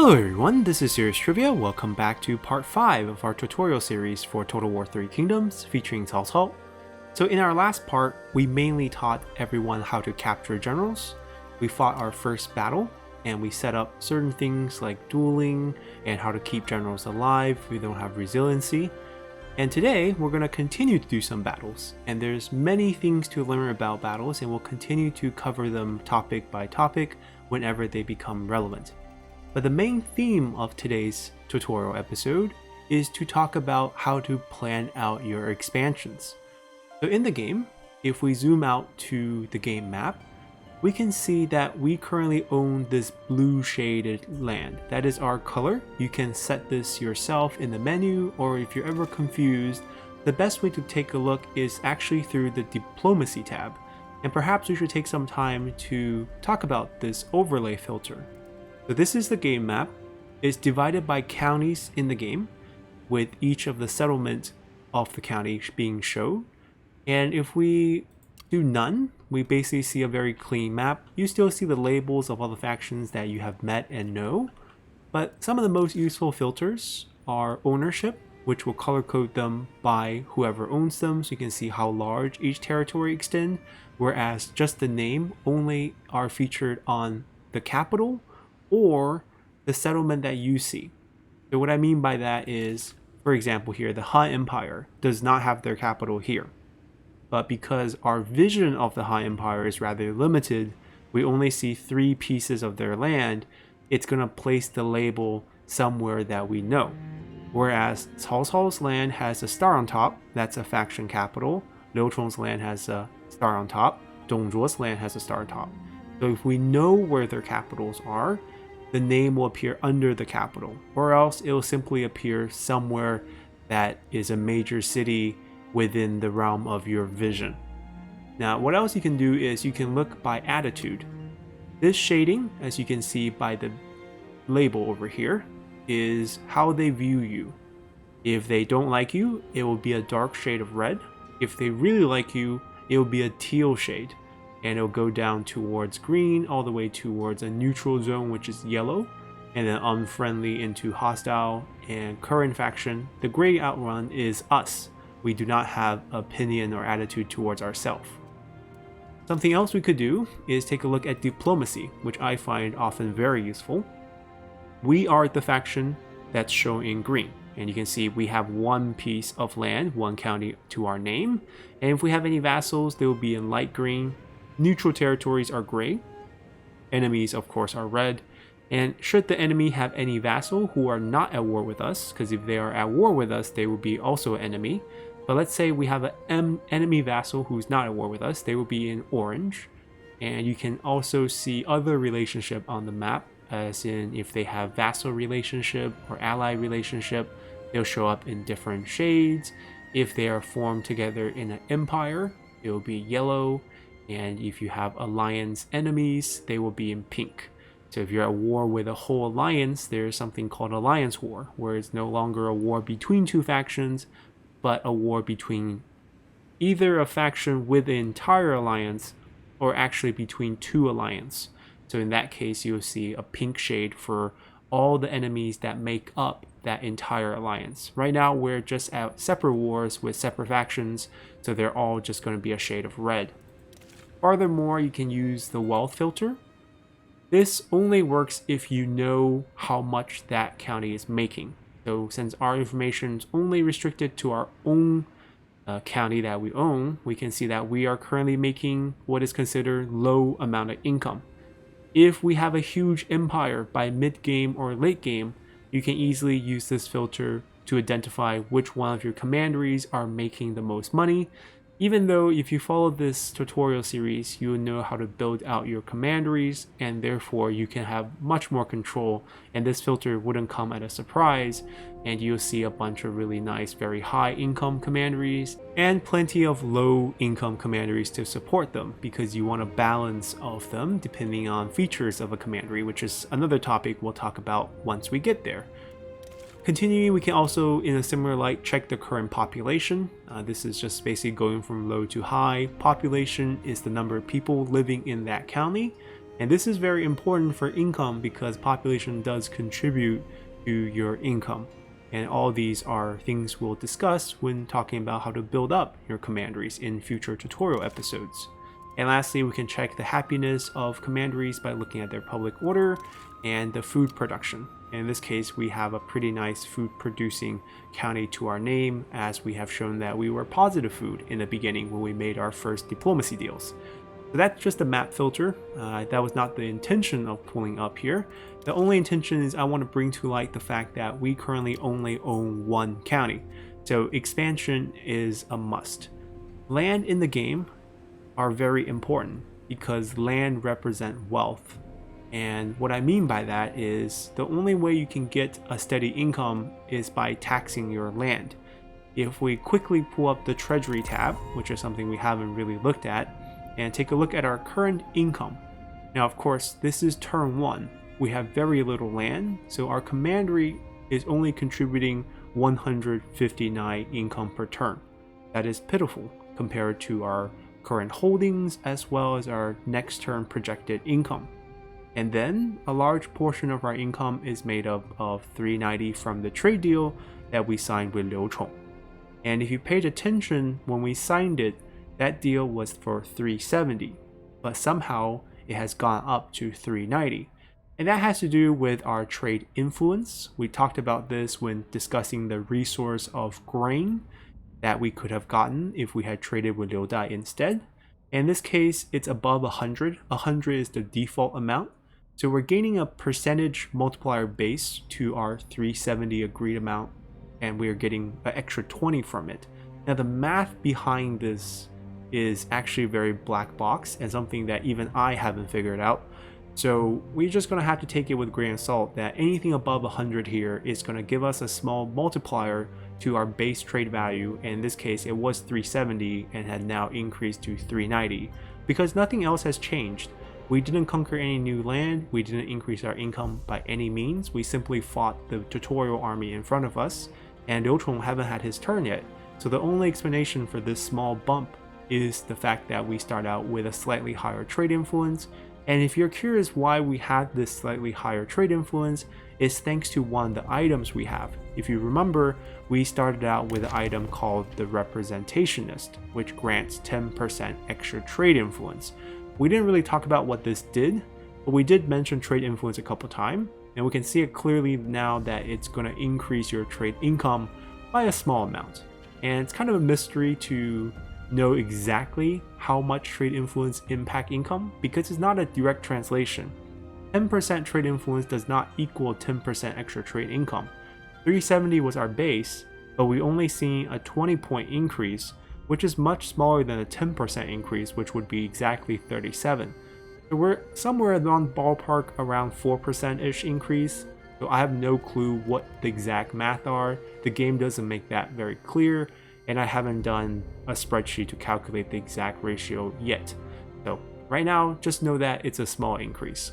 Hello everyone, this is Serious Trivia. Welcome back to part 5 of our tutorial series for Total War 3 Kingdoms featuring Cao Cao. So in our last part, we mainly taught everyone how to capture generals. We fought our first battle, and we set up certain things like dueling and how to keep generals alive if we don't have resiliency. And today, we're going to continue to do some battles, and there's many things to learn about battles, and we'll continue to cover them topic by topic whenever they become relevant. But the main theme of today's tutorial episode is to talk about how to plan out your expansions. So in the game, if we zoom out to the game map, we can see that we currently own this blue shaded land. That is our color. You can set this yourself in the menu, or if you're ever confused, the best way to take a look is actually through the Diplomacy tab. And perhaps we should take some time to talk about this overlay filter. So this is the game map. It's divided by counties in the game, with each of the settlements of the county being shown. And if we do none, we basically see a very clean map. You still see the labels of all the factions that you have met and know, but some of the most useful filters are ownership, which will color code them by whoever owns them, so you can see how large each territory extends, whereas just the name only are featured on the capital or the settlement that you see. So what I mean by that is, for example here, the Han Empire does not have their capital here. But because our vision of the Han Empire is rather limited, we only see 3 pieces of their land, it's going to place the label somewhere that we know. Whereas Cao Cao's land has a star on top, that's a faction capital. Liu Chong's land has a star on top. Dong Zhuo's land has a star on top. So if we know where their capitals are, the name will appear under the capital, or else it will simply appear somewhere that is a major city within the realm of your vision. Now, what else you can do is you can look by attitude. This shading, as you can see by the label over here, is how they view you. If they don't like you, it will be a dark shade of red. If they really like you, it will be a teal shade, and it'll go down towards green all the way towards a neutral zone, which is yellow, and then unfriendly into hostile and current faction. The gray outrun is us. We do not have opinion or attitude towards ourselves. Something else we could do is take a look at diplomacy, which I find often very useful. We are the faction that's shown in green, and you can see we have 1 piece of land, 1 county to our name, and if we have any vassals, they will be in light green. Neutral territories are gray. Enemies, of course, are red. And should the enemy have any vassal who are not at war with us, because if they are at war with us, they will be also an enemy. But let's say we have an enemy vassal who's not at war with us, they will be in orange. And you can also see other relationship on the map, as in if they have vassal relationship or ally relationship, they'll show up in different shades. If they are formed together in an empire, it will be yellow. And if you have alliance enemies, they will be in pink. So if you're at war with a whole alliance, there's something called alliance war, where it's no longer a war between 2 factions, but a war between either a faction with the entire alliance or actually between 2 alliances. So in that case, you'll see a pink shade for all the enemies that make up that entire alliance. Right now, we're just at separate wars with separate factions, so they're all just going to be a shade of red. Furthermore, you can use the wealth filter. This only works if you know how much that county is making. So since our information is only restricted to our own county that we own, we can see that we are currently making what is considered low amount of income. If we have a huge empire by mid-game or late game, you can easily use this filter to identify which one of your commanderies are making the most money. Even though if you follow this tutorial series, you will know how to build out your commanderies, and therefore you can have much more control, and this filter wouldn't come at a surprise, and you'll see a bunch of really nice, very high income commanderies, and plenty of low income commanderies to support them, because you want a balance of them depending on features of a commandery, which is another topic we'll talk about once we get there. Continuing, we can also, in a similar light, check the current population. This is just basically going from low to high. Population is the number of people living in that county. And this is very important for income because population does contribute to your income. And all these are things we'll discuss when talking about how to build up your commanderies in future tutorial episodes. And lastly, we can check the happiness of commanderies by looking at their public order and the food production. In this case, we have a pretty nice food producing county to our name, as we have shown that we were positive food in the beginning when we made our first diplomacy deals. So that's just a map filter. That was not the intention of pulling up here. The only intention is I want to bring to light the fact that we currently only own one county. So expansion is a must. Land in the game are very important because land represents wealth. And what I mean by that is the only way you can get a steady income is by taxing your land. If we quickly pull up the Treasury tab, which is something we haven't really looked at, and take a look at our current income. Now, of course, this is turn 1. We have very little land, so our commandery is only contributing 159 income per turn. That is pitiful compared to our current holdings as well as our next turn projected income. And then a large portion of our income is made up of 390 from the trade deal that we signed with Liu Chong. And if you paid attention when we signed it, that deal was for 370, but somehow it has gone up to 390. And that has to do with our trade influence. We talked about this when discussing the resource of grain that we could have gotten if we had traded with Liu Dai instead. In this case, it's above 100. 100 is the default amount. So we're gaining a percentage multiplier base to our 370 agreed amount, and we are getting an extra 20 from it. Now the math behind this is actually a very black box and something that even I haven't figured out. So we're just going to have to take it with a grain of salt that anything above 100 here is going to give us a small multiplier to our base trade value. In this case, it was 370 and had now increased to 390 because nothing else has changed. We didn't conquer any new land, we didn't increase our income by any means, we simply fought the tutorial army in front of us, and Liu Chong haven't had his turn yet. So the only explanation for this small bump is the fact that we start out with a slightly higher trade influence. And if you're curious why we had this slightly higher trade influence, it's thanks to one of the items we have. If you remember, we started out with an item called the Representationist, which grants 10% extra trade influence. We didn't really talk about what this did, but we did mention trade influence a couple times, and we can see it clearly now that it's going to increase your trade income by a small amount. And it's kind of a mystery to know exactly how much trade influence impact income because it's not a direct translation. 10% trade influence does not equal 10% extra trade income. 370 was our base, but we only seen a 20-point increase, which is much smaller than a 10% increase, which would be exactly 37. So we're somewhere around ballpark around 4%-ish increase. So I have no clue what the exact math are. The game doesn't make that very clear, and I haven't done a spreadsheet to calculate the exact ratio yet. So right now, just know that it's a small increase.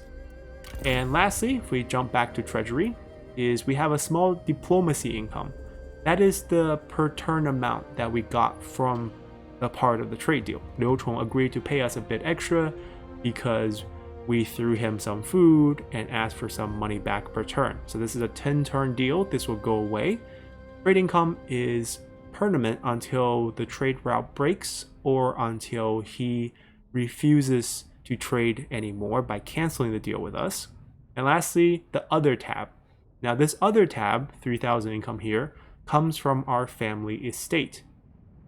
And lastly, if we jump back to Treasury, is we have a small diplomacy income. That is the per turn amount that we got from the part of the trade deal. Liu Chong agreed to pay us a bit extra because we threw him some food and asked for some money back per turn. So this is a 10-turn deal. This will go away. Trade income is permanent until the trade route breaks or until he refuses to trade anymore by canceling the deal with us. And lastly, the other tab. Now this other tab, 3,000 income here, comes from our family estate.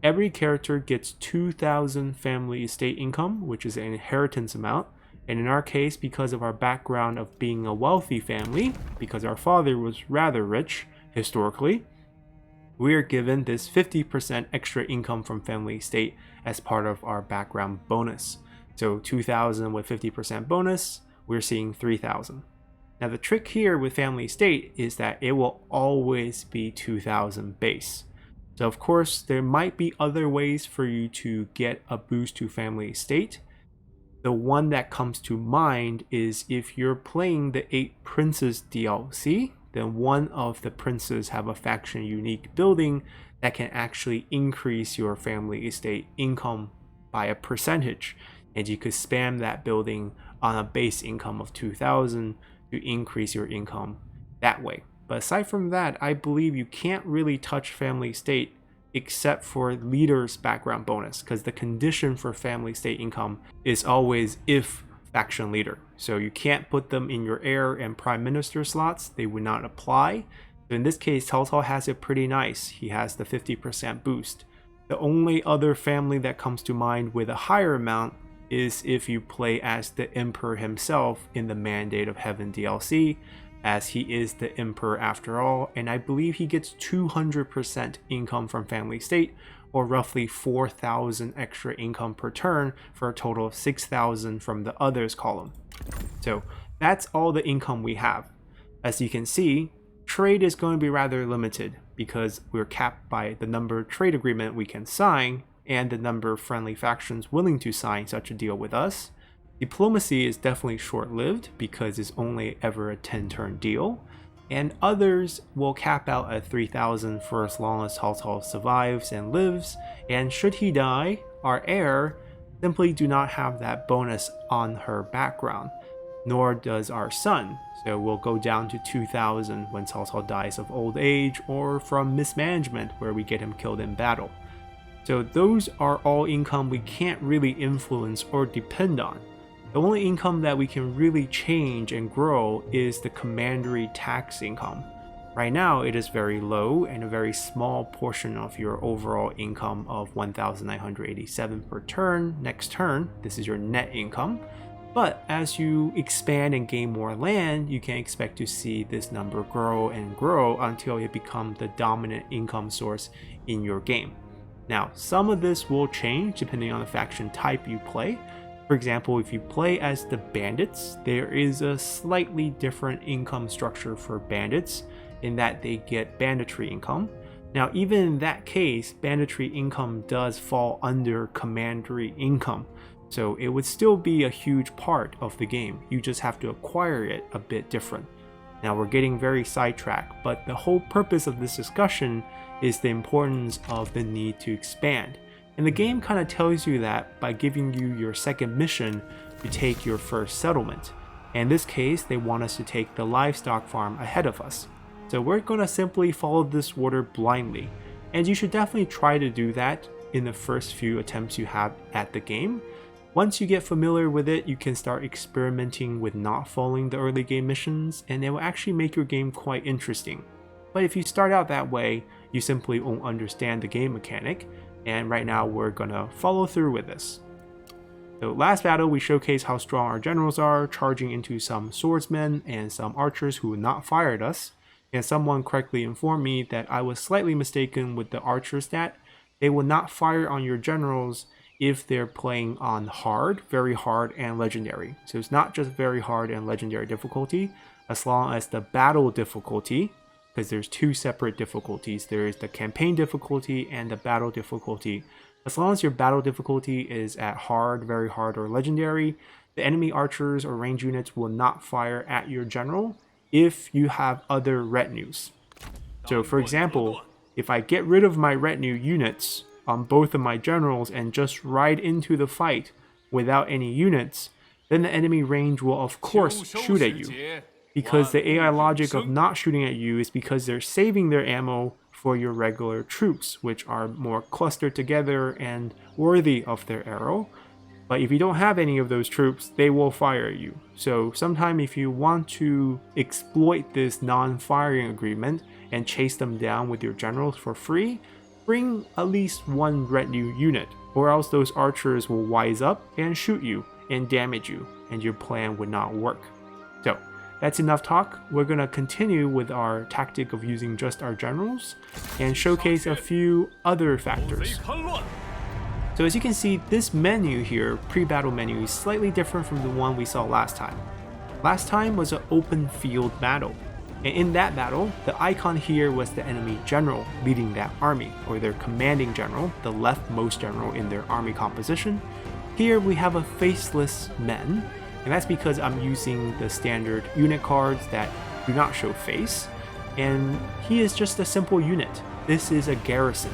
Every character gets 2,000 family estate income, which is an inheritance amount. And in our case, because of our background of being a wealthy family, because our father was rather rich historically, we are given this 50% extra income from family estate as part of our background bonus. So 2,000 with 50% bonus, we're seeing 3,000. Now the trick here with family estate is that it will always be 2,000 base. So of course, there might be other ways for you to get a boost to family estate. The one that comes to mind is if you're playing the 8 Princes DLC, then one of the princes have a faction unique building that can actually increase your family estate income by a percentage. And you could spam that building on a base income of 2,000 to increase your income that way. But aside from that, I believe you can't really touch family estate except for leader's background bonus, because the condition for family estate income is always if faction leader. So you can't put them in your heir and prime minister slots, they would not apply. So in this case, Cao Cao has it pretty nice. He has the 50% boost. The only other family that comes to mind with a higher amount is if you play as the Emperor himself in the Mandate of Heaven DLC, as he is the Emperor after all, and I believe he gets 200% income from family estate, or roughly 4,000 extra income per turn for a total of 6,000 from the others column. So that's all the income we have. As you can see, trade is going to be rather limited because we're capped by the number of trade agreement we can sign and the number of friendly factions willing to sign such a deal with us. Diplomacy is definitely short-lived because it's only ever a 10-turn deal, and others will cap out at 3,000 for as long as Cao Cao survives and lives, and should he die, our heir simply do not have that bonus on her background, nor does our son, so we'll go down to 2,000 when Cao Cao dies of old age or from mismanagement where we get him killed in battle. So those are all income we can't really influence or depend on. The only income that we can really change and grow is the commandery tax income. Right now it is very low and a very small portion of your overall income of 1,987 per turn next turn. This is your net income. But as you expand and gain more land, you can expect to see this number grow and grow until it becomes the dominant income source in your game. Now, some of this will change depending on the faction type you play. For example, if you play as the bandits, there is a slightly different income structure for bandits in that they get banditry income. Now, even in that case, banditry income does fall under commandery income, so it would still be a huge part of the game. You just have to acquire it a bit different. Now, we're getting very sidetracked, but the whole purpose of this discussion is the importance of the need to expand. And the game kind of tells you that by giving you your second mission to take your first settlement. In this case, they want us to take the livestock farm ahead of us. So we're going to simply follow this order blindly. And you should definitely try to do that in the first few attempts you have at the game. Once you get familiar with it, you can start experimenting with not following the early game missions, and it will actually make your game quite interesting. But if you start out that way, you simply won't understand the game mechanic. And right now we're gonna follow through with this. So last battle we showcased how strong our generals are, charging into some swordsmen and some archers who would not fire at us. And someone correctly informed me that I was slightly mistaken with the archer stat. They will not fire on your generals if they're playing on hard, very hard, and legendary. So it's not just very hard and legendary difficulty, as long as the battle difficulty, because there's two separate difficulties. There is the campaign difficulty and the battle difficulty. As long as your battle difficulty is at hard, very hard, or legendary, the enemy archers or range units will not fire at your general if you have other retinues. So for example, if I get rid of my retinue units on both of my generals and just ride into the fight without any units, then the enemy range will of course shoot at you. Because the AI logic of not shooting at you is because they're saving their ammo for your regular troops, which are more clustered together and worthy of their arrow. But if you don't have any of those troops, they will fire at you. So sometime if you want to exploit this non-firing agreement and chase them down with your generals for free, bring at least one retinue unit, or else those archers will wise up and shoot you and damage you, and your plan would not work. So that's enough talk. We're going to continue with our tactic of using just our generals and showcase a few other factors. So as you can see, this menu here, pre-battle menu, is slightly different from the one we saw last time. Last time was an open field battle, and in that battle, the icon here was the enemy general leading that army, or their commanding general, the leftmost general in their army composition. Here we have a faceless men, and that's because I'm using the standard unit cards that do not show face, and he is just a simple unit. This is a garrison.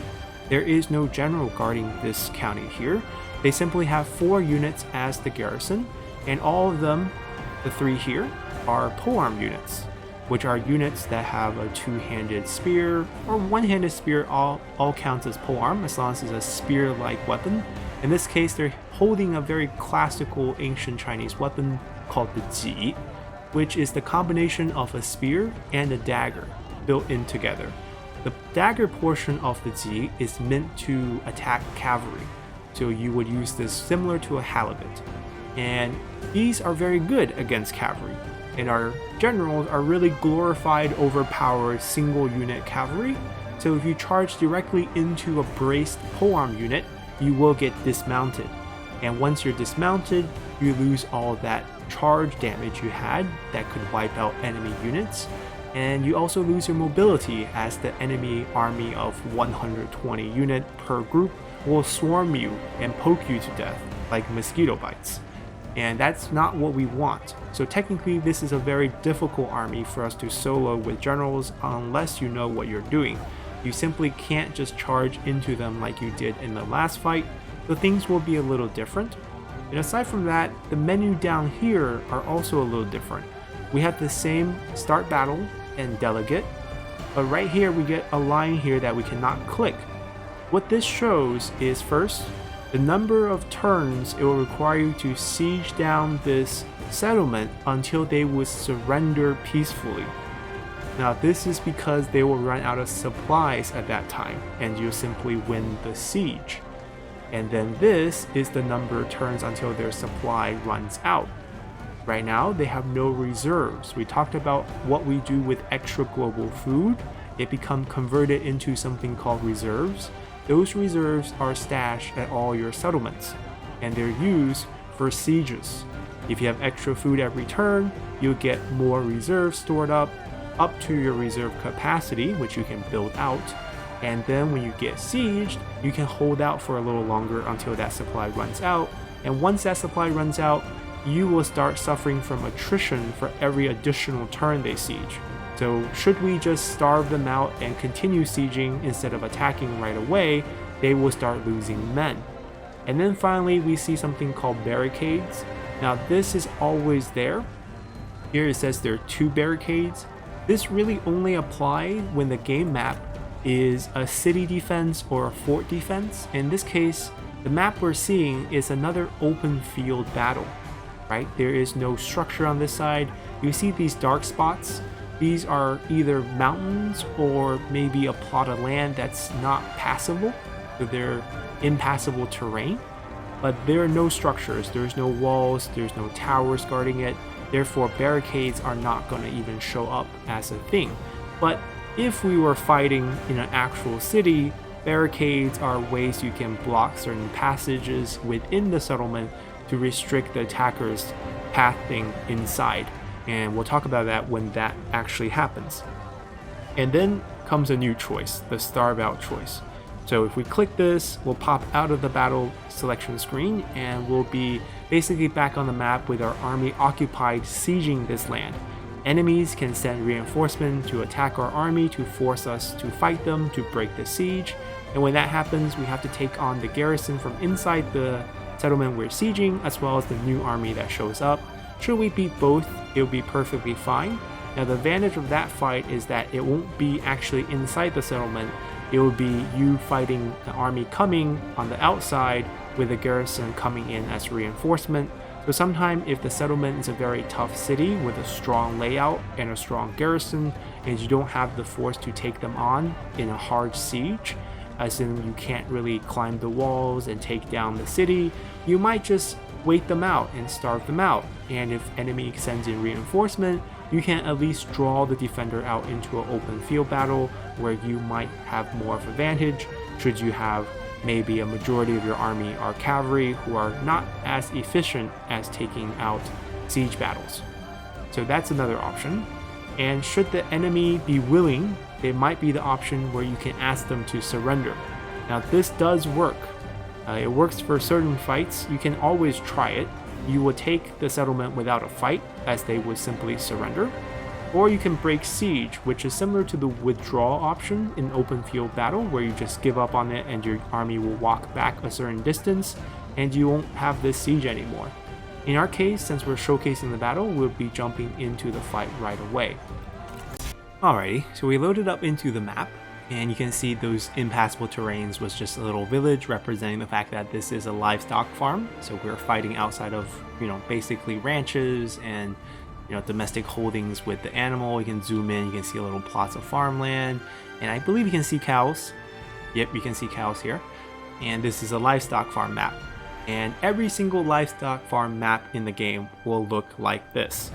There is no general guarding this county here. They simply have 4 units as the garrison, And all of them, the 3 here, are polearm units, which are units that have a 2-handed spear or 1-handed spear. All counts as polearm as long as it's a spear-like weapon. In this case, they're holding a very classical ancient Chinese weapon called the ji, which is the combination of a spear and a dagger built in together. The dagger portion of the ji is meant to attack cavalry, so you would use this similar to a halibut. And these are very good against cavalry, and our generals are really glorified, overpowered single unit cavalry. So if you charge directly into a braced polearm unit, you will get dismounted. And once you're dismounted, you lose all that charge damage you had that could wipe out enemy units. And you also lose your mobility, as the enemy army of 120 unit per group will swarm you and poke you to death like mosquito bites. And that's not what we want. So technically this is a very difficult army for us to solo with generals unless you know what you're doing. You simply can't just charge into them like you did in the last fight, so things will be a little different. And aside from that, the menu down here are also a little different. We have the same start battle and delegate, but right here we get a line here that we cannot click. What this shows is, first, the number of turns it will require you to siege down this settlement until they would surrender peacefully. Now this is because they will run out of supplies at that time, and you'll simply win the siege. And then this is the number of turns until their supply runs out. Right now they have no reserves. We talked about what we do with extra global food. It becomes converted into something called reserves. Those reserves are stashed at all your settlements, and they're used for sieges. If you have extra food every turn, you'll get more reserves stored up to your reserve capacity, which you can build out. And then when you get sieged, you can hold out for a little longer until that supply runs out. And once that supply runs out, you will start suffering from attrition for every additional turn they siege. So should we just starve them out and continue sieging instead of attacking right away, they will start losing men. And then finally we see something called barricades. Now this is always there. Here it says there are 2 barricades. This really only applies when the game map is a city defense or a fort defense. In this case, the map we're seeing is another open field battle, right? There is no structure on this side. You see these dark spots? These are either mountains or maybe a plot of land that's not passable, so they're impassable terrain. But there are no structures, there's no walls, there's no towers guarding it. Therefore, barricades are not going to even show up as a thing. But if we were fighting in an actual city, barricades are ways you can block certain passages within the settlement to restrict the attacker's pathing inside. And we'll talk about that when that actually happens. And then comes a new choice, the starve out choice. So if we click this, we'll pop out of the battle selection screen and we'll be basically back on the map with our army occupied sieging this land. Enemies can send reinforcements to attack our army to force us to fight them to break the siege. And when that happens, we have to take on the garrison from inside the settlement we're sieging, as well as the new army that shows up. Should we beat both, it'll be perfectly fine. Now the advantage of that fight is that it won't be actually inside the settlement. It will be you fighting the army coming on the outside with the garrison coming in as reinforcement. So sometimes if the settlement is a very tough city with a strong layout and a strong garrison, and you don't have the force to take them on in a hard siege, as in you can't really climb the walls and take down the city, you might just wait them out and starve them out. And if enemy sends in reinforcement, you can at least draw the defender out into an open field battle where you might have more of an advantage should you have maybe a majority of your army are cavalry who are not as efficient as taking out siege battles. So that's another option. And should the enemy be willing, there might be the option where you can ask them to surrender. Now this does work. It works for certain fights. You can always try it. You will take the settlement without a fight, as they would simply surrender. Or you can break siege, which is similar to the withdraw option in open field battle, where you just give up on it and your army will walk back a certain distance and you won't have this siege anymore. In our case, since we're showcasing the battle, we'll be jumping into the fight right away. Alrighty, so we loaded up into the map, and you can see those impassable terrains was just a little village representing the fact that this is a livestock farm. So we're fighting outside of, basically ranches and, domestic holdings with the animal. You can zoom in, you can see a little plots of farmland, and I believe you can see cows. Yep, you can see cows here. And this is a livestock farm map. And every single livestock farm map in the game will look like this.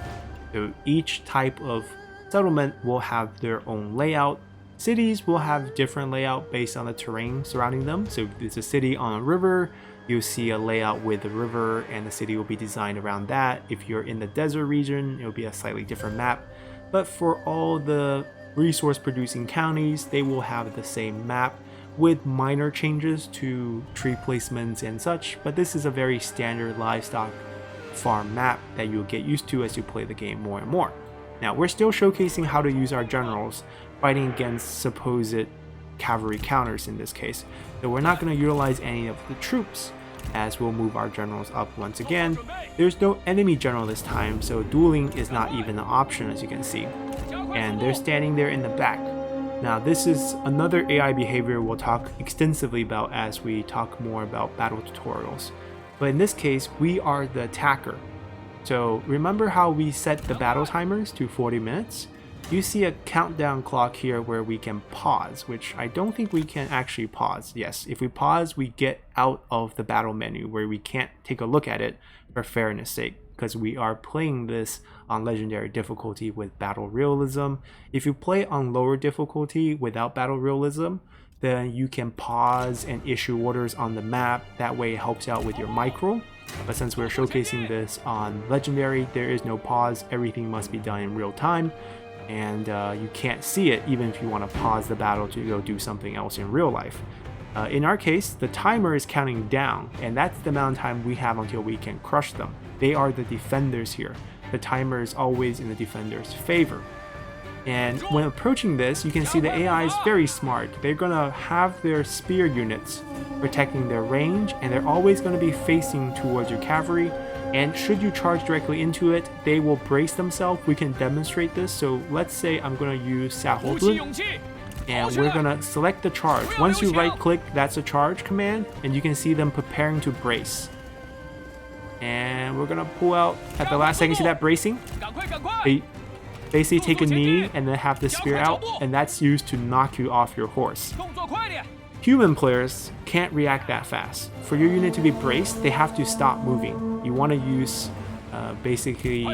So each type of settlement will have their own layout. Cities will have different layout based on the terrain surrounding them. So if it's a city on a river, you'll see a layout with the river and the city will be designed around that. If you're in the desert region, it'll be a slightly different map. But for all the resource producing counties, they will have the same map with minor changes to tree placements and such. But this is a very standard livestock farm map that you'll get used to as you play the game more and more. Now, we're still showcasing how to use our generals fighting against supposed cavalry counters in this case. So we're not going to utilize any of the troops as we'll move our generals up once again. There's no enemy general this time, so dueling is not even an option, as you can see. And they're standing there in the back. Now, this is another AI behavior we'll talk extensively about as we talk more about battle tutorials. But in this case, we are the attacker. So remember how we set the battle timers to 40 minutes? You see a countdown clock here where we can pause, which I don't think we can actually pause. Yes, if we pause, we get out of the battle menu where we can't take a look at it for fairness sake, because we are playing this on legendary difficulty with battle realism. If you play on lower difficulty without battle realism, then you can pause and issue orders on the map. That way it helps out with your micro. But since we're showcasing this on legendary, there is no pause. Everything must be done in real time. And you can't see it even if you want to pause the battle to go do something else in real life. In our case, the timer is counting down, and that's the amount of time we have until we can crush them. They are the defenders here. The timer is always in the defender's favor. And when approaching this, you can see the AI is very smart. They're going to have their spear units protecting their range, and they're always going to be facing towards your cavalry. And should you charge directly into it, they will brace themselves. We can demonstrate this. So let's say I'm going to use 下后盾, and we're going to select the charge. Once you right click, that's a charge command, and you can see them preparing to brace. And we're going to pull out at the last second. See that bracing? They basically take a knee and then have the spear out, and that's used to knock you off your horse. Human players can't react that fast. For your unit to be braced, they have to stop moving. You want to use basically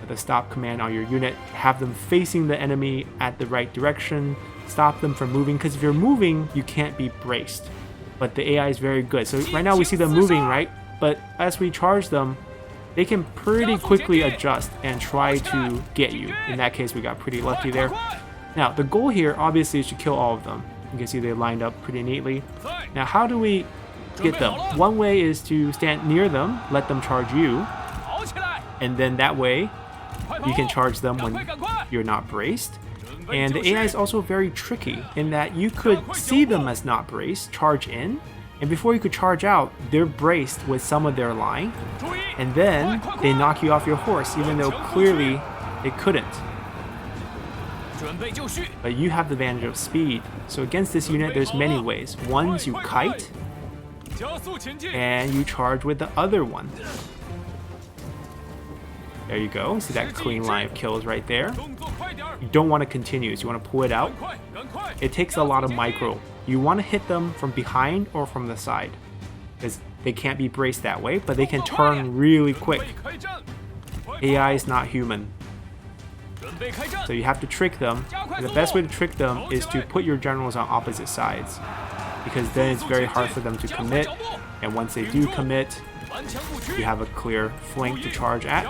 the stop command on your unit, have them facing the enemy at the right direction, stop them from moving, because if you're moving, you can't be braced. But the AI is very good. So right now we see them moving, right? But as we charge them, they can pretty quickly adjust and try to get you. In that case, we got pretty lucky there. Now, the goal here obviously is to kill all of them. You can see they lined up pretty neatly. Now, how do we get them? One way is to stand near them, let them charge you, and then that way you can charge them when you're not braced. And the AI is also very tricky in that you could see them as not braced, charge in, and before you could charge out, they're braced with some of their line, and then they knock you off your horse, even though clearly they couldn't. But you have the advantage of speed. So against this unit, there's many ways. One is you kite, and you charge with the other one. There you go. See that clean line of kills right there? You don't want to continue, so you want to pull it out. It takes a lot of micro. You want to hit them from behind or from the side, because they can't be braced that way, but they can turn really quick. AI is not human. So you have to trick them. And the best way to trick them is to put your generals on opposite sides, because then it's very hard for them to commit, and once they do commit, you have a clear flank to charge at.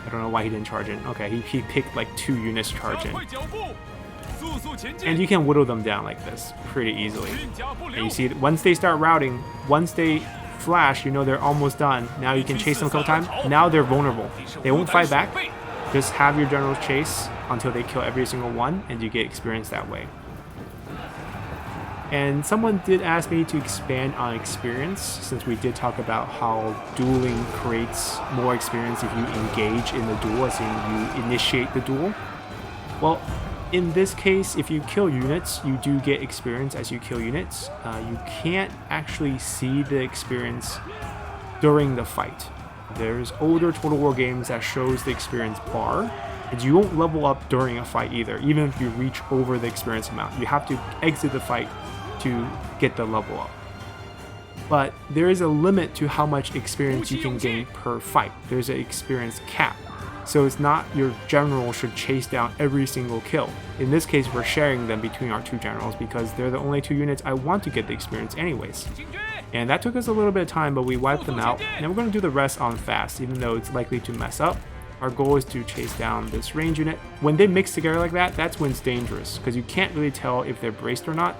I don't know why he didn't charge in. Okay, he picked like 2 units to charge in. And you can whittle them down like this pretty easily. And you see, once they start routing, once they flash, you know they're almost done. Now you can chase them a couple times. Now they're vulnerable. They won't fight back. Just have your generals chase until they kill every single one, and you get experience that way. And someone did ask me to expand on experience, since we did talk about how dueling creates more experience if you engage in the duel, as in you initiate the duel. Well, in this case, if you kill units, you do get experience as you kill units. You can't actually see the experience during the fight. There's older Total War games that shows the experience bar, and you won't level up during a fight either, even if you reach over the experience amount. You have to exit the fight to get the level up. But there is a limit to how much experience you can gain per fight. There's an experience cap. So it's not your general should chase down every single kill. In this case, we're sharing them between our two generals because they're the only two units I want to get the experience anyways. And that took us a little bit of time, but we wiped them out, and we're going to do the rest on fast, even though it's likely to mess up. Our goal is to chase down this range unit. When they mix together like that, that's when it's dangerous, because you can't really tell if they're braced or not.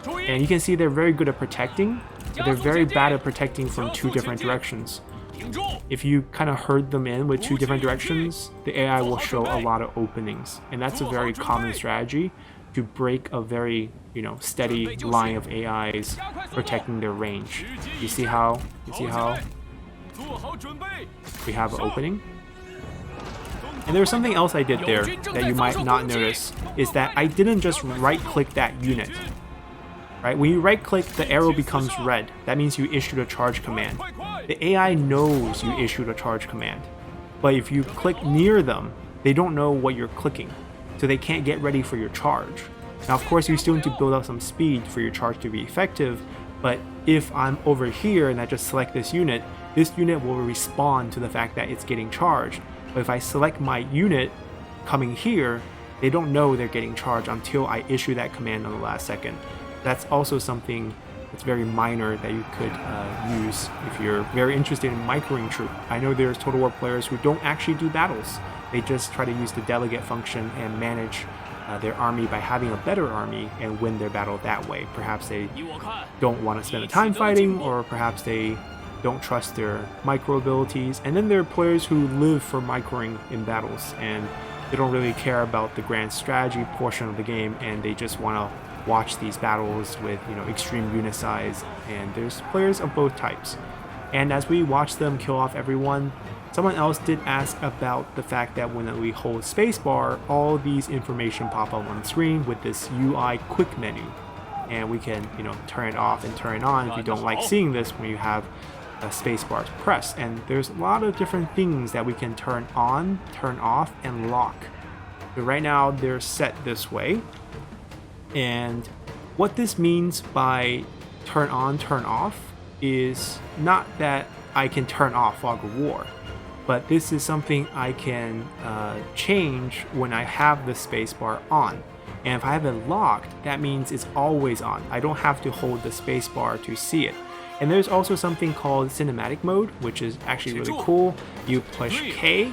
And you can see they're very good at protecting, but they're very bad at protecting from two different directions. If you kind of herd them in with two different directions, the AI will show a lot of openings, and that's a very common strategy to break a very, steady line of AIs protecting their range. You see how we have an opening? And there was something else I did there that you might not notice, is that I didn't just right-click that unit. Right? When you right-click, the arrow becomes red. That means you issued a charge command. The AI knows you issued a charge command. But if you click near them, they don't know what you're clicking, so they can't get ready for your charge. Now, of course, you still need to build up some speed for your charge to be effective, but if I'm over here and I just select this unit will respond to the fact that it's getting charged. But if I select my unit coming here, they don't know they're getting charged until I issue that command on the last second. That's also something that's very minor that you could use if you're very interested in microing troop. I know there's Total War players who don't actually do battles. They just try to use the delegate function and manage their army by having a better army and win their battle that way. Perhaps they don't want to spend the time fighting, or perhaps they don't trust their micro abilities. And then there are players who live for microing in battles, and they don't really care about the grand strategy portion of the game, and they just want to watch these battles with extreme unit size. And there's players of both types. And as we watch them kill off everyone, someone else did ask about the fact that when we hold spacebar, all these information pop up on the screen with this UI quick menu, and we can turn it off and turn it on if you don't like seeing this when you have a spacebar pressed. And there's a lot of different things that we can turn on, turn off, and lock. So right now they're set this way. And what this means by turn on, turn off is not that I can turn off Fog of War, but this is something I can change when I have the spacebar on. And if I have it locked, that means it's always on. I don't have to hold the spacebar to see it. And there's also something called cinematic mode, which is actually really cool. You push K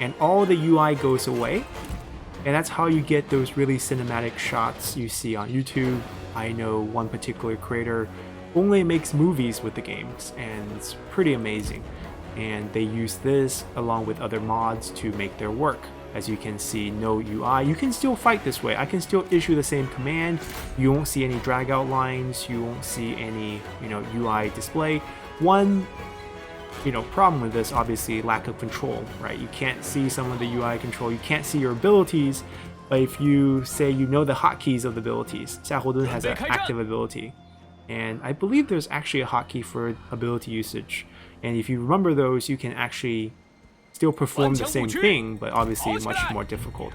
and all the UI goes away. And that's how you get those really cinematic shots you see on YouTube. I know one particular creator only makes movies with the games, and it's pretty amazing. And they use this along with other mods to make their work. As you can see, no UI. You can still fight this way. I can still issue the same command. You won't see any drag out lines. You won't see any, UI display. One problem with this, obviously, lack of control, right? You can't see some of the UI control. You can't see your abilities, but if you say the hotkeys of the abilities, 夏侯惇 has an active ability, and I believe there's actually a hotkey for ability usage, and if you remember those, you can actually still perform the same thing, but obviously much more difficult.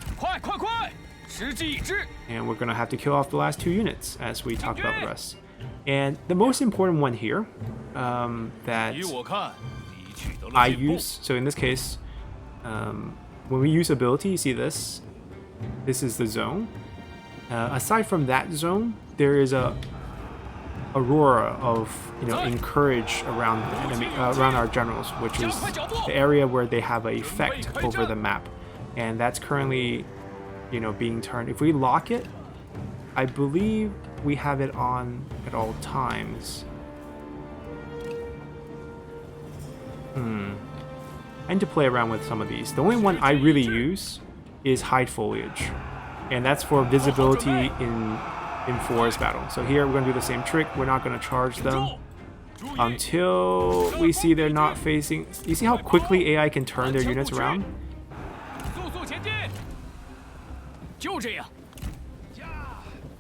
And we're gonna have to kill off the last two units as we talk about the rest. And the most important one here that I use, so in this case, when we use ability, you see this is the zone. Aside from that zone, there is a aurora of encourage around the enemy, around our generals, which is the area where they have an effect over the map, and that's currently being turned. If we lock it, I believe we have it on at all times. I need to play around with some of these. The only one I really use is hide foliage, and that's for visibility in in forest battle. So here we're going to do the same trick. We're not going to charge them until we see they're not facing. You see how quickly AI can turn their units around?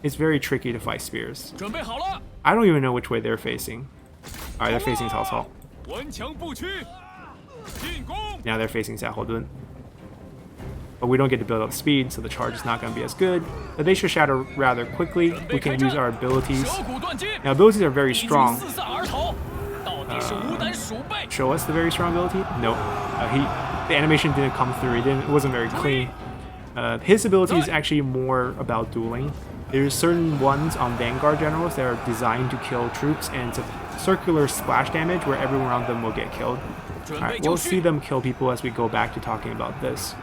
It's very tricky to fight spears. I don't even know which way they're facing. Alright, they're facing Cao Cao. Now they're facing Xiaohodun. But we don't get to build up speed, so the charge is not going to be as good. But they should shatter rather quickly. We can use our abilities. Now, abilities are very strong. Show us the very strong ability? No. The animation didn't come through. It wasn't very clean. His ability is actually more about dueling. There's certain ones on Vanguard Generals that are designed to kill troops, and it's a circular splash damage where everyone around them will get killed. Alright, we'll see them kill people as we go back to talking about this.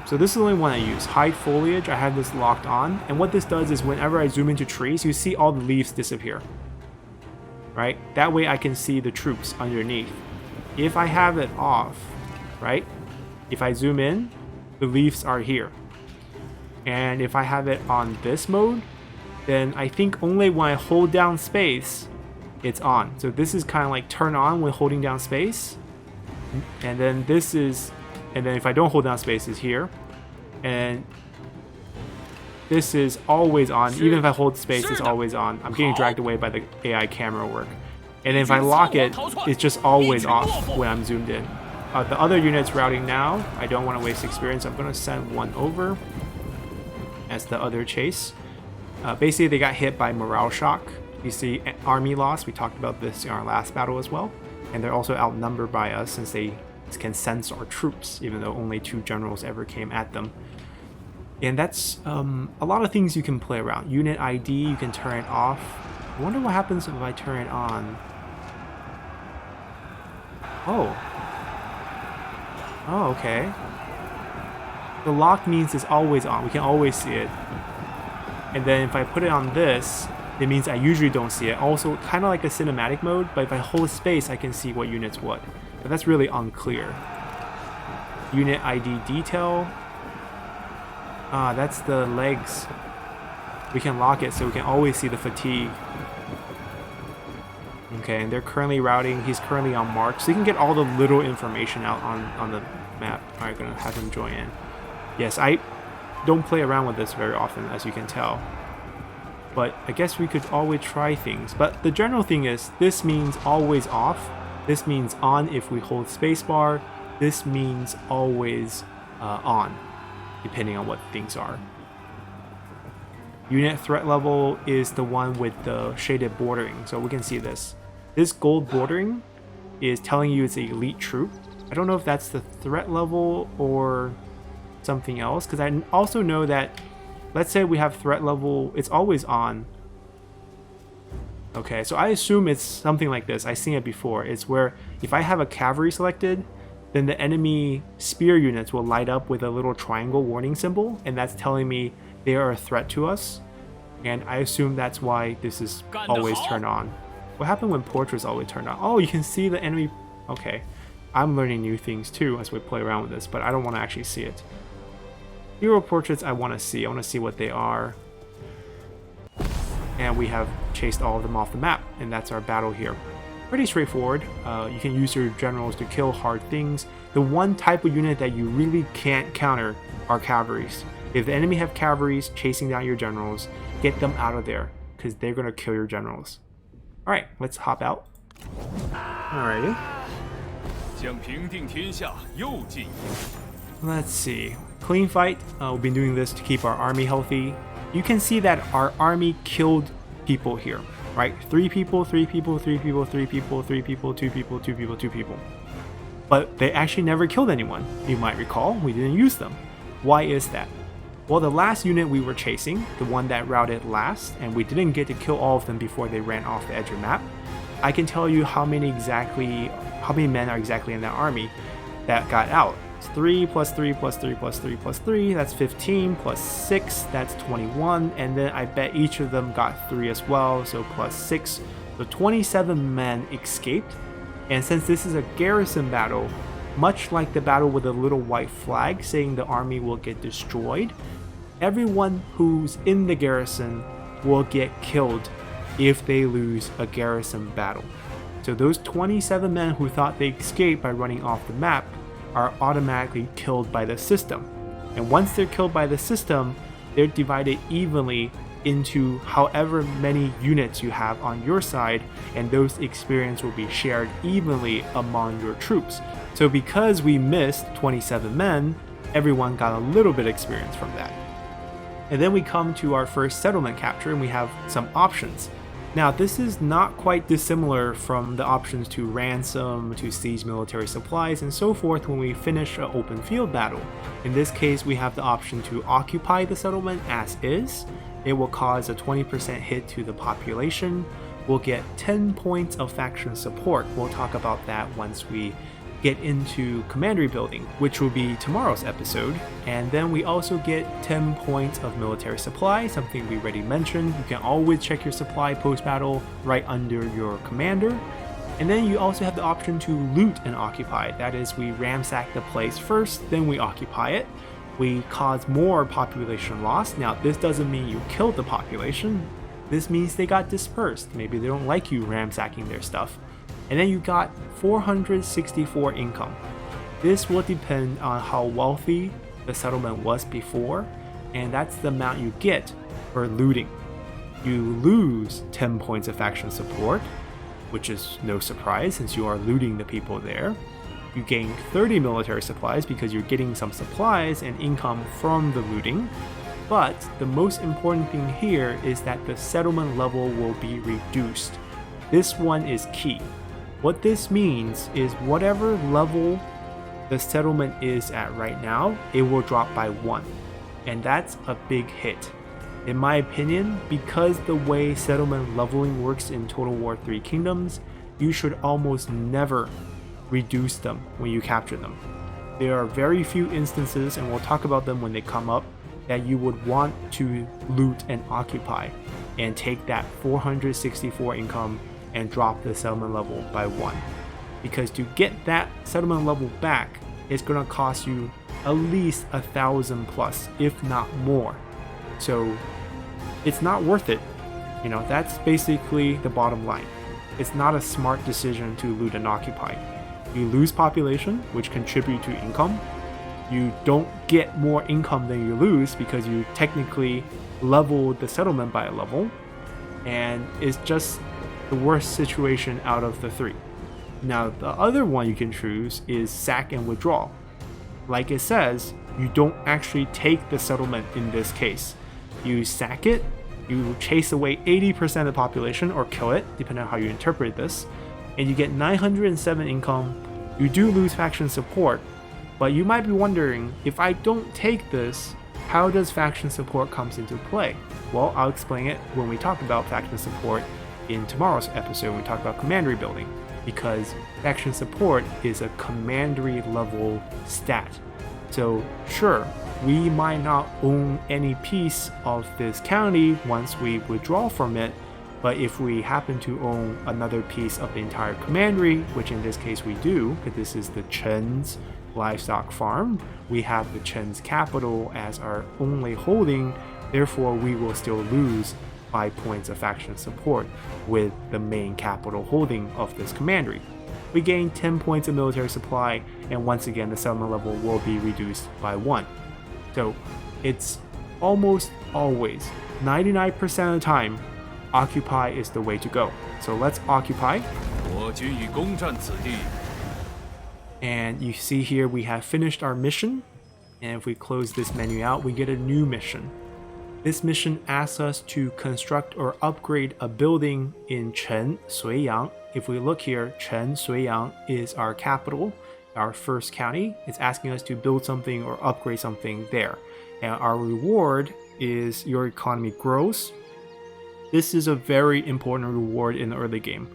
So this is the only one I use. Hide Foliage, I have this locked on, and what this does is whenever I zoom into trees, you see all the leaves disappear. Right? That way I can see the troops underneath. If I have it off, right? If I zoom in, the leaves are here. And if I have it on this mode, then I think only when I hold down space, it's on. So this is kind of like turn on when holding down space. And then this is, and then if I don't hold down space is here. And this is always on. Even if I hold space, it's always on. I'm getting dragged away by the AI camera work. And if I lock it, it's just always off when I'm zoomed in. The other unit's routing now. I don't want to waste experience. I'm going to send one over as the other chase. Basically, they got hit by morale shock. You see army loss. We talked about this in our last battle as well. And they're also outnumbered by us since they can sense our troops, even though only 2 generals ever came at them. And that's a lot of things you can play around. Unit ID, you can turn it off. I wonder what happens if I turn it on. Oh, okay. The lock means it's always on. We can always see it. And then if I put it on this, it means I usually don't see it. Also, kind of like a cinematic mode, but if I hold space, I can see what unit's what. But that's really unclear. Unit ID detail. That's the legs. We can lock it so we can always see the fatigue. Okay, and they're currently routing. He's currently on march, so you can get all the little information out on the map. Alright, gonna have him join in. Yes, I don't play around with this very often, as you can tell. But I guess we could always try things. But the general thing is, this means always off. This means on if we hold spacebar. This means always on, depending on what things are. Unit threat level is the one with the shaded bordering, so we can see this. This gold bordering is telling you it's an elite troop. I don't know if that's the threat level or something else, because I also know that, let's say we have threat level, it's always on. Okay, so I assume it's something like this. I've seen it before. It's where if I have a cavalry selected, then the enemy spear units will light up with a little triangle warning symbol, and that's telling me they are a threat to us. And I assume that's why this is always turned on. What happened when portraits always turned on? Oh, you can see the enemy. Okay, I'm learning new things too as we play around with this, but I don't want to actually see it. Hero portraits I want to see. I want to see what they are. And we have chased all of them off the map, and that's our battle here. Pretty straightforward. You can use your generals to kill hard things. The one type of unit that you really can't counter are cavalries. If the enemy have cavalries chasing down your generals, get them out of there, because they're going to kill your generals. Alright, let's hop out. Alrighty. Let's see. Clean fight. We've been doing this to keep our army healthy. You can see that our army killed people here, right? 3 people, 3 people, 3 people, 3 people, 3 people, 2 people, 2 people, 2 people. But they actually never killed anyone. You might recall, we didn't use them. Why is that? Well, the last unit we were chasing, the one that routed last, and we didn't get to kill all of them before they ran off the edge of the map, I can tell you how many men are exactly in that army that got out. It's 3 plus 3 plus 3 plus 3 plus 3, that's 15, plus 6, that's 21, and then I bet each of them got 3 as well, so plus 6. So 27 men escaped, and since this is a garrison battle, much like the battle with the little white flag saying the army will get destroyed, everyone who's in the garrison will get killed if they lose a garrison battle. So those 27 men who thought they escaped by running off the map are automatically killed by the system. And once they're killed by the system, they're divided evenly into however many units you have on your side, and those experience will be shared evenly among your troops. So because we missed 27 men, everyone got a little bit of experience from that. And then we come to our first settlement capture and we have some options. Now this is not quite dissimilar from the options to ransom, to seize military supplies, and so forth when we finish an open field battle. In this case, we have the option to occupy the settlement as is. It will cause a 20% hit to the population. We'll get 10 points of faction support. We'll talk about that once we get into Commandery building, which will be tomorrow's episode. And then we also get 10 points of military supply, something we already mentioned. You can always check your supply post-battle right under your commander. And then you also have the option to loot and occupy. That is, we ransack the place first, then we occupy it. We cause more population loss. Now this doesn't mean you killed the population. This means they got dispersed. Maybe they don't like you ransacking their stuff. And then you got 464 income. This will depend on how wealthy the settlement was before, and that's the amount you get for looting. You lose 10 points of faction support, which is no surprise since you are looting the people there. You gain 30 military supplies because you're getting some supplies and income from the looting. But the most important thing here is that the settlement level will be reduced. This one is key. What this means is whatever level the settlement is at right now, it will drop by 1. And that's a big hit. In my opinion, because the way settlement leveling works in Total War 3 Kingdoms, you should almost never reduce them when you capture them. There are very few instances, and we'll talk about them when they come up, that you would want to loot and occupy and take that 464 income and drop the settlement level by 1. Because to get that settlement level back, it's going to cost you at least 1,000 plus, if not more. So it's not worth it. You know, that's basically the bottom line. It's not a smart decision to loot and occupy. You lose population, which contribute to income. You don't get more income than you lose because you technically leveled the settlement by a level. And it's just the worst situation out of the 3. Now the other one you can choose is sack and withdraw. Like it says, you don't actually take the settlement in this case. You sack it, you chase away 80% of the population or kill it, depending on how you interpret this, and you get 907 income. You do lose faction support, but you might be wondering, if I don't take this, how does faction support comes into play? Well, I'll explain it when we talk about faction support in tomorrow's episode when we talk about Commandery building, because faction support is a Commandery level stat. So sure, we might not own any piece of this county once we withdraw from it, but if we happen to own another piece of the entire Commandery, which in this case we do, because this is the Chen's livestock farm, we have the Chen's capital as our only holding, therefore we will still lose 5 points of faction support with the main capital holding of this commandery. We gain 10 points of military supply, and once again the settlement level will be reduced by 1. So it's almost always, 99% of the time, occupy is the way to go. So let's occupy. And you see here we have finished our mission, and if we close this menu out, we get a new mission. This mission asks us to construct or upgrade a building in Chen, Suiyang. If we look here, Chen, Suiyang is our capital, our first county. It's asking us to build something or upgrade something there. And our reward is your economy grows. This is a very important reward in the early game.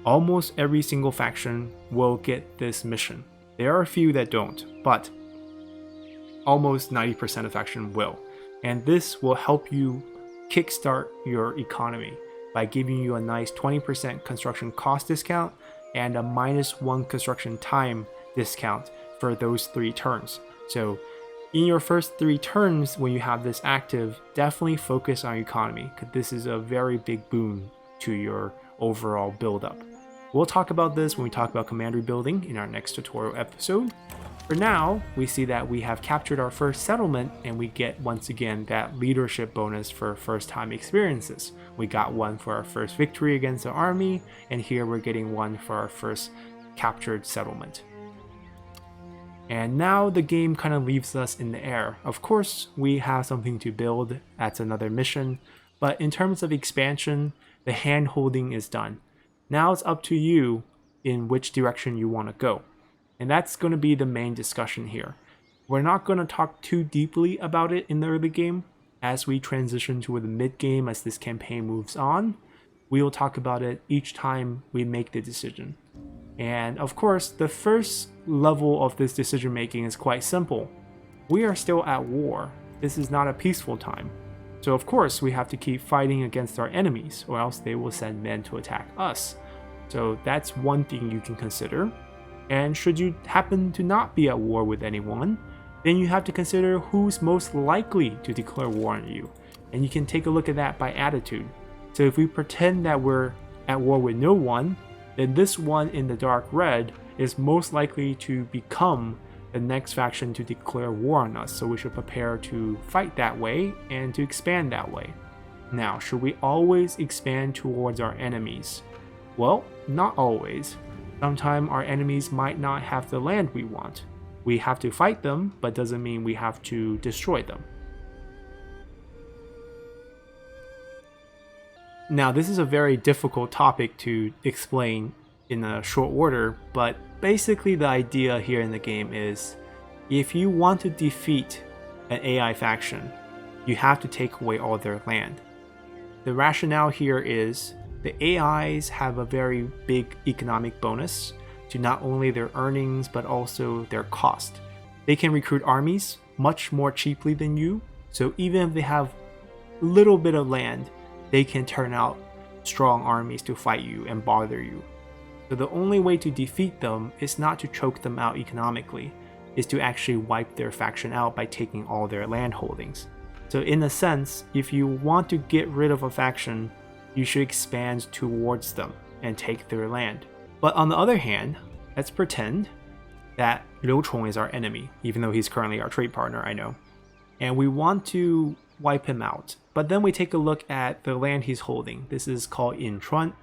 Almost every single faction will get this mission. There are a few that don't, but almost 90% of faction will. And this will help you kickstart your economy by giving you a nice 20% construction cost discount and a -1 construction time discount for those 3 turns. So In your first 3 turns when you have this active, definitely focus on economy, because this is a very big boon to your overall build-up. We'll talk about this when we talk about commandery building in our next tutorial episode. For now, we see that we have captured our first settlement, and we get once again that leadership bonus for first time experiences. We got one for our first victory against the army, and here we're getting one for our first captured settlement. And now the game kind of leaves us in the air. Of course, we have something to build, that's another mission, but in terms of expansion, the hand holding is done. Now it's up to you in which direction you want to go. And that's going to be the main discussion here. We're not going to talk too deeply about it in the early game. As we transition to the mid game, as this campaign moves on, we will talk about it each time we make the decision. And of course, the first level of this decision making is quite simple. We are still at war. This is not a peaceful time. So of course, we have to keep fighting against our enemies, or else they will send men to attack us. So that's one thing you can consider. And should you happen to not be at war with anyone, then you have to consider who's most likely to declare war on you. And you can take a look at that by attitude. So if we pretend that we're at war with no one, then this one in the dark red is most likely to become the next faction to declare war on us. So we should prepare to fight that way and to expand that way. Now, should we always expand towards our enemies? Well, not always. Sometimes our enemies might not have the land we want. We have to fight them, but doesn't mean we have to destroy them. Now, this is a very difficult topic to explain in a short order, but basically the idea here in the game is if you want to defeat an AI faction, you have to take away all their land. The rationale here is the AIs have a very big economic bonus to not only their earnings but also their cost. They can recruit armies much more cheaply than you, so even if they have a little bit of land, they can turn out strong armies to fight you and bother you. So the only way to defeat them is not to choke them out economically, is to actually wipe their faction out by taking all their land holdings. So in a sense, if you want to get rid of a faction, you should expand towards them and take their land. But on the other hand, let's pretend that Liu Chong is our enemy, even though he's currently our trade partner, I know. And we want to wipe him out. But then we take a look at the land he's holding. This is called Inchuan,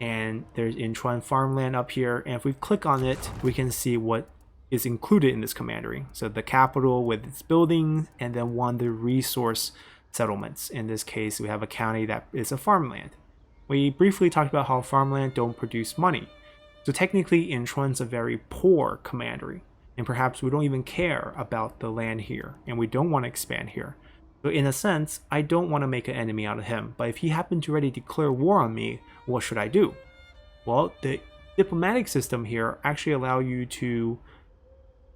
and there's Inchuan farmland up here. And if we click on it, we can see what is included in this commandery. So the capital with its buildings, and then one of the resource settlements. In this case, we have a county that is a farmland. We briefly talked about how farmland don't produce money. So technically, Inchuan's a very poor commandery, and perhaps we don't even care about the land here, and we don't want to expand here. So in a sense, I don't want to make an enemy out of him, but if he happened to already declare war on me, what should I do? Well, the diplomatic system here actually allow you to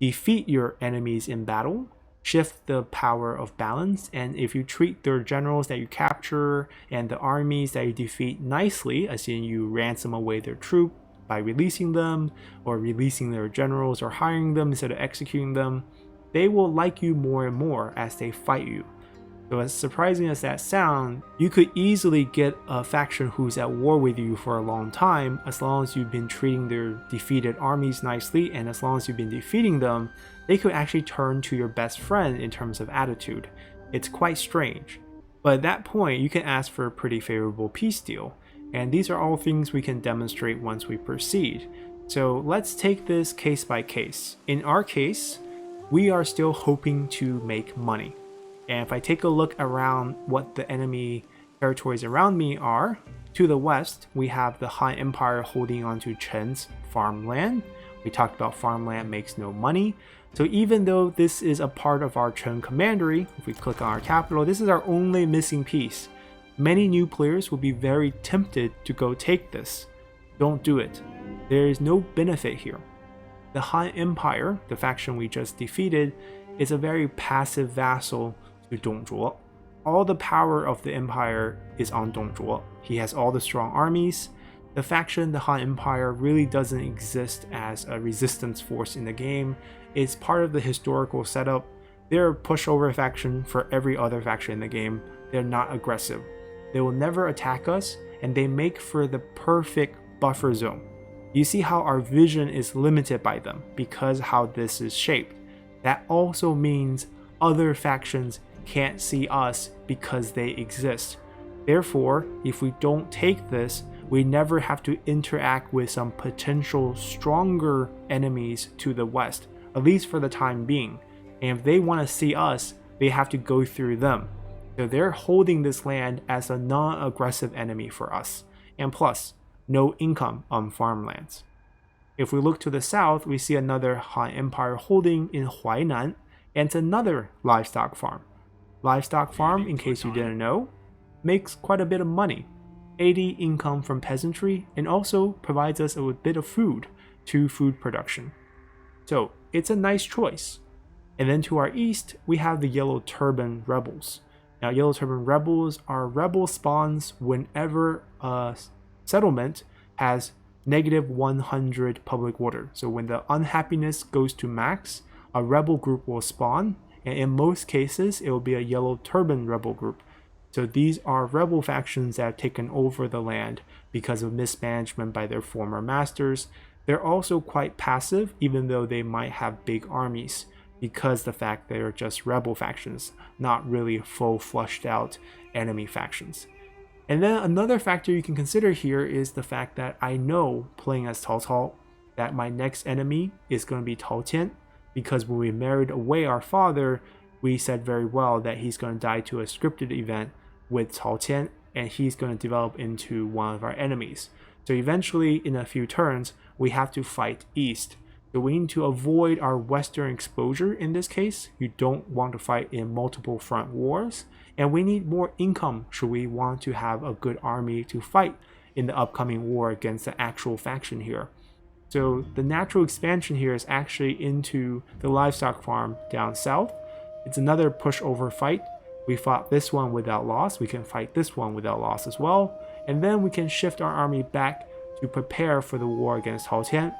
defeat your enemies in battle, shift the power of balance, and if you treat their generals that you capture and the armies that you defeat nicely, as in you ransom away their troop by releasing them, or releasing their generals, or hiring them instead of executing them, they will like you more and more as they fight you. So as surprising as that sounds, you could easily get a faction who's at war with you for a long time, as long as you've been treating their defeated armies nicely, and as long as you've been defeating them, they could actually turn to your best friend in terms of attitude. It's quite strange. But at that point, you can ask for a pretty favorable peace deal, and these are all things we can demonstrate once we proceed. So let's take this case by case. In our case, we are still hoping to make money. And if I take a look around what the enemy territories around me are, to the west, we have the Han Empire holding on to Chen's farmland. We talked about farmland makes no money. So even though this is a part of our Chen commandery, if we click on our capital, this is our only missing piece. Many new players will be very tempted to go take this. Don't do it. There is no benefit here. The Han Empire, the faction we just defeated, is a very passive vassal to Dongzhuo. All the power of the empire is on Dongzhuo. He has all the strong armies. The faction, the Han Empire, really doesn't exist as a resistance force in the game. It's part of the historical setup, They're a pushover faction for every other faction in the game. They're not aggressive. They will never attack us, and they make for the perfect buffer zone. You see how our vision is limited by them because how this is shaped. That also means other factions can't see us because they exist. Therefore, if we don't take this, we never have to interact with some potential stronger enemies to the west, at least for the time being. And if they want to see us, they have to go through them. So they're holding this land as a non-aggressive enemy for us. And plus, no income on farmlands. If we look to the south, we see another Han Empire holding in Huainan, and it's another livestock farm. Livestock farm, in case you didn't know, makes quite a bit of money. 80 income from peasantry, and also provides us a bit of food to food production. So it's a nice choice. And then to our east, we have the Yellow Turban Rebels. Now, Yellow Turban Rebels are rebel spawns whenever a settlement has -100 public order. So when the unhappiness goes to max, a rebel group will spawn, and in most cases, it will be a Yellow Turban Rebel group. So these are rebel factions that have taken over the land because of mismanagement by their former masters. They're also quite passive, even though they might have big armies, because the fact they're just rebel factions, not really full flushed out enemy factions. And then another factor you can consider here is the fact that I know, playing as Cao Cao, that my next enemy is going to be Tao Tian, because when we married away our father, we said very well that he's going to die to a scripted event with Cao Tian, and he's going to develop into one of our enemies. So eventually, in a few turns, we have to fight east. So we need to avoid our western exposure in this case. You don't want to fight in multiple front wars. And we need more income should we want to have a good army to fight in the upcoming war against the actual faction here. So the natural expansion here is actually into the livestock farm down south. It's another pushover fight. We fought this one without loss. We can fight this one without loss as well. And then we can shift our army back to prepare for the war against Tao Tian.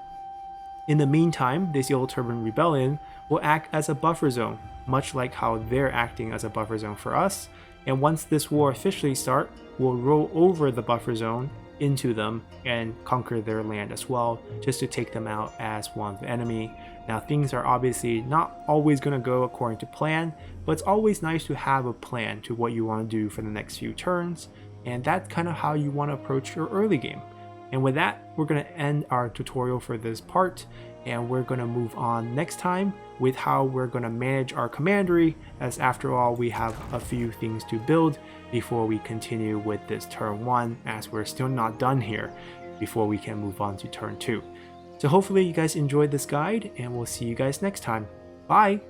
In the meantime, this Yellow Turban Rebellion will act as a buffer zone, much like how they're acting as a buffer zone for us. And once this war officially starts, we'll roll over the buffer zone into them and conquer their land as well, just to take them out as one of the enemy. Now, things are obviously not always going to go according to plan, but it's always nice to have a plan to what you want to do for the next few turns, and that's kind of how you want to approach your early game. And with that, we're going to end our tutorial for this part, and we're going to move on next time with how we're going to manage our commandery, as after all, we have a few things to build before we continue with this turn 1, as we're still not done here before we can move on to turn 2. So hopefully you guys enjoyed this guide, and we'll see you guys next time. Bye!